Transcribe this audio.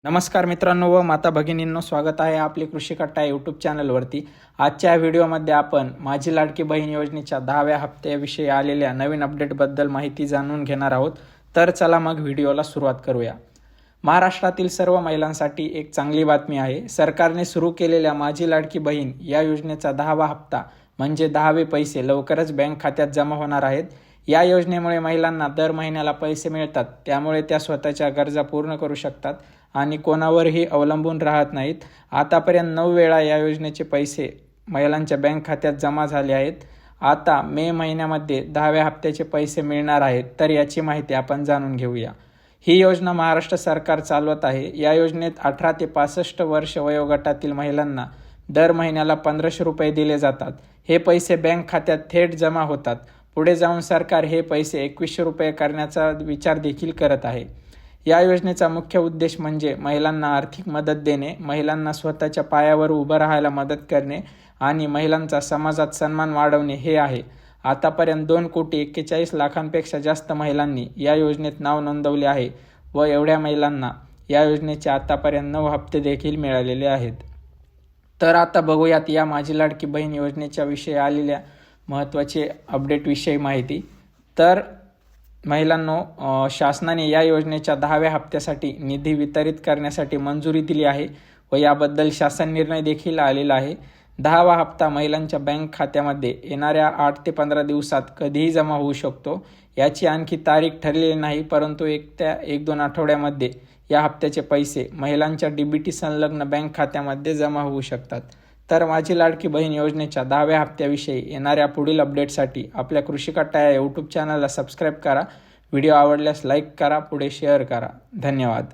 नमस्कार मित्रांनो व माता भगिनींनो, स्वागत आहे आपले कृषी कट्टा यूट्यूब चॅनलवरती। आजच्या व्हिडिओमध्ये आपण माझी लाडकी बहीण योजनेच्या 10व्या हप्त्याविषयी आलेल्या नवीन अपडेटबद्दल माहिती जाणून घेणार आहोत। तर चला मग व्हिडिओला सुरुवात करूया। महाराष्ट्रातील सर्व महिलांसाठी एक चांगली बातमी आहे। सरकारने सुरू केलेल्या माझी लाडकी बहीण या योजनेचा 10वा हप्ता म्हणजे 10वे पैसे लवकरच बँक खात्यात जमा होणार आहेत। या योजनेमुळे महिलांना दर महिन्याला पैसे मिळतात, त्यामुळे त्या स्वतःच्या गरजा पूर्ण करू शकतात आणि कोणावरही अवलंबून राहत नाहीत। आतापर्यंत 9 वेळा या योजनेचे पैसे महिलांच्या बँक खात्यात जमा झाले आहेत। आता मे महिन्यामध्ये 10व्या हप्त्याचे पैसे मिळणार आहेत, तर याची माहिती आपण जाणून घेऊया। ही योजना महाराष्ट्र सरकार चालवत आहे। या योजनेत 18 ते 65 वर्ष वयोगटातील महिलांना दर महिन्याला 1500 रुपये दिले जातात। हे पैसे बँक खात्यात थेट जमा होतात। पुढे जाऊन सरकार हे पैसे 2100 रुपये करण्याचा विचार देखील करत आहे। या योजनेचा मुख्य उद्देश म्हणजे महिलांना आर्थिक मदत देणे, महिलांना स्वतःच्या पायावर उभं राहायला मदत करणे आणि महिलांचा समाजात सन्मान वाढवणे हे आहे। आतापर्यंत 2,41,00,000पेक्षा जास्त महिलांनी या योजनेत नाव नोंदवले आहे व एवढ्या महिलांना या योजनेचे आतापर्यंत 9 हप्ते देखील मिळालेले आहेत। तर आता बघूयात या माझी लाडकी बहीण योजनेच्या विषयी आलेल्या महत्त्वाचे अपडेटविषयी माहिती। तर महिलांनो, शासनाने या योजनेच्या 10व्या हप्त्यासाठी निधी वितरित करण्यासाठी मंजुरी दिली आहे व याबद्दल शासन निर्णय देखील आलेला आहे। 10वा हप्ता महिलांच्या बँक खात्यामध्ये येणाऱ्या 8 ते 15 दिवसात कधीही जमा होऊ शकतो। याची आणखी तारीख ठरलेली नाही, परंतु 1 ते 1-2 आठवड्यामध्ये या हप्त्याचे पैसे महिलांच्या DBT संलग्न बँक खात्यामध्ये जमा होऊ शकतात। तर माझी लाडकी बहीण योजनेच्या 10व्या हप्त्याविषयी येणाऱ्या पुढील अपडेटसाठी आपल्या कृषी कट्टा या यूट्यूब चॅनलला सबस्क्राईब करा। व्हिडिओ आवडल्यास लाईक करा, पुढे शेअर करा। धन्यवाद।